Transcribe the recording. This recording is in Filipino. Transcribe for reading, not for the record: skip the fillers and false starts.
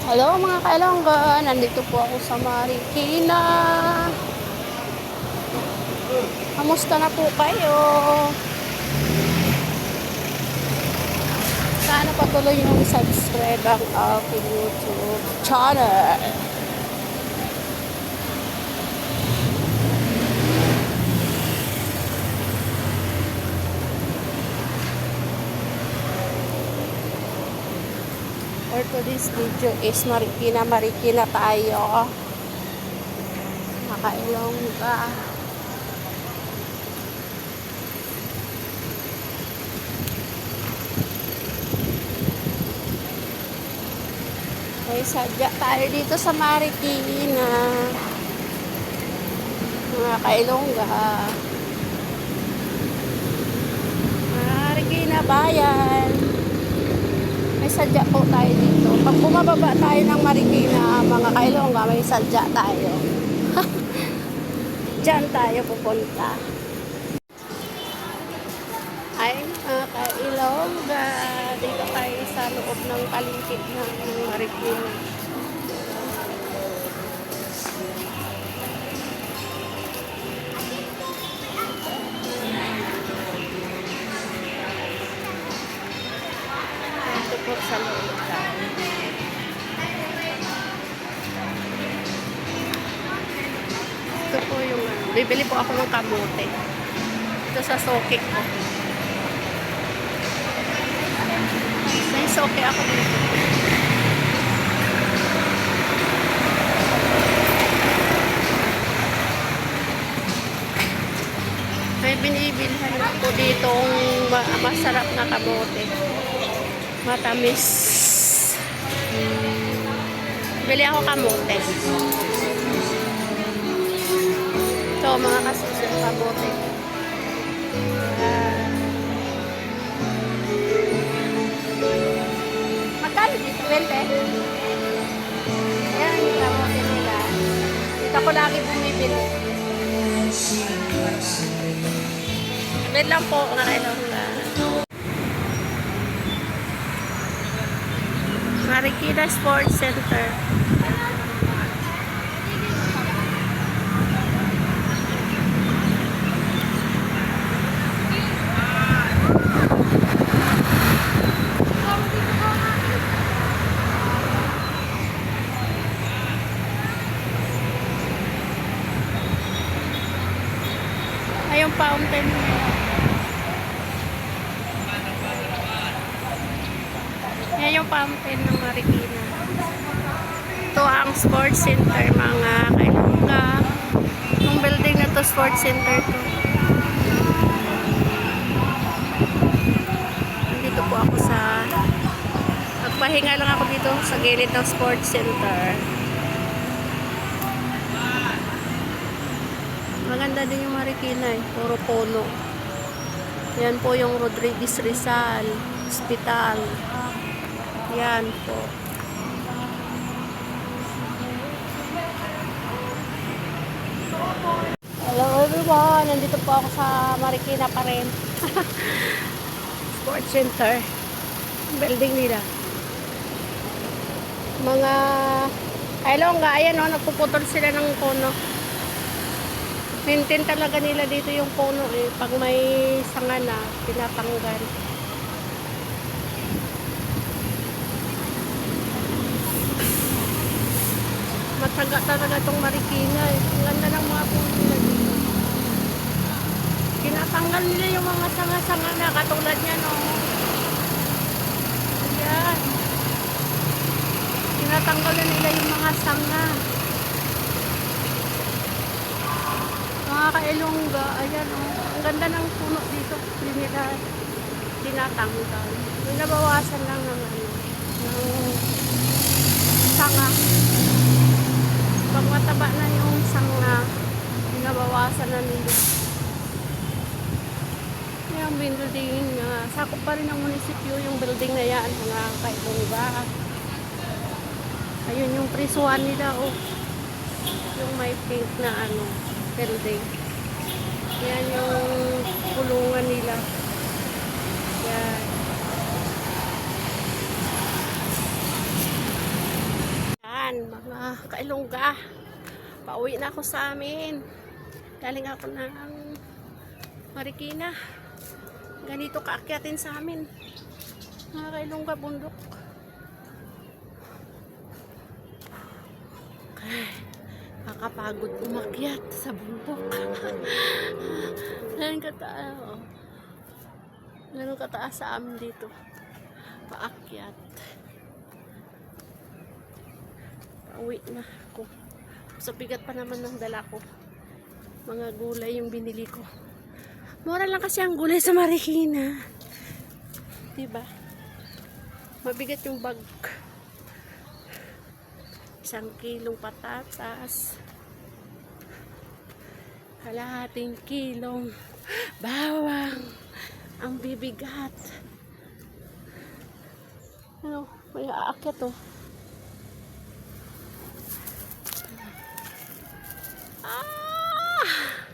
Hello mga kailongga, nandito po ako sa Marikina. Kamusta na po kayo? Sana patuloy yung subscribe ang aking YouTube channel. For today's video is Marikina tayo. Mga kailongga. May sadya tayo dito sa Marikina. Mga kailongga. Marikina bayan. May sadya po tayo dito. Pag bumababa tayo ng Marikina, mga kailongga, may sadya tayo. Diyan tayo pupunta. Ay, mga kailongga, dito tayo sa loob ng paligid ng Marikina. Ito po sa loob tayo. Ito po yung bibili po ako ng kamote. Ito sa soke ko. May soke ako dito. May binibilhan ako ditong masarap na kamote. Matamis. Bili ako kamote. Ito mga kasusun kamote. Magkano dito? 20? Ayan yung kamote nila. Dito ko lagi bumibili. Wait lang po, nakailangan. Marikina Sports Center. Ay, yung fountain. Yan yung fountain ng Marikina. Ito ang sports center, mga kailongga. Yung building na to, sports center to. Dito po ako sa nagpahinga lang ako dito sa gilid ng sports center. Maganda din yung Marikina eh. Puro puno. Yan po yung Rodriguez Rizal Hospital. Yan po. Hello everyone. Nandito po ako sa Marikina pa rin. Sports Center. Building nila. Mga kailongga, ayan o, nagpuputol sila ng puno. Maintain talaga nila dito yung puno eh. Pag may sanga na, tinatanggal. Matyaga talaga itong Marikina eh. Ang ganda ng mga puno nila dito. Tinatanggal nila yung mga sanga-sanga na katulad niya no. Ayan. Tinatanggal nila yung mga sanga. Mga kailongga, ayan o. Ang ganda ng puno dito. Hindi nila tinatanggal. Nabawasan lang ng sanga. Pag mataba na yung sanga, nabawasan na nila. Yung building, sakop pa rin ng munisipyo yung building na yan, mga kailongga. Ayun yung prisuhan nila o. Yung may pink na building. Yan yung kulungan nila. Yan. Ayan, mga kailongga. Pauwi na ako sa amin. Galing ako ng Marikina. Ganito kaakyatin sa amin. Mga kailongga, bundok. Ay, kakapagod umakyat sa bundok. Ganun kataas. Oh. Ganun kataas sa amin dito. Paakyat. Pauwi na ako. Sa bigat pa naman ng dala ko. Mga gulay yung binili ko. Mura lang kasi ang gulay sa Marikina. Diba? Mabigat yung bag. 1 kilong patatas. Kalahating kilong bawang. Ang bibigat. Ano? May aakyat oh. Ah!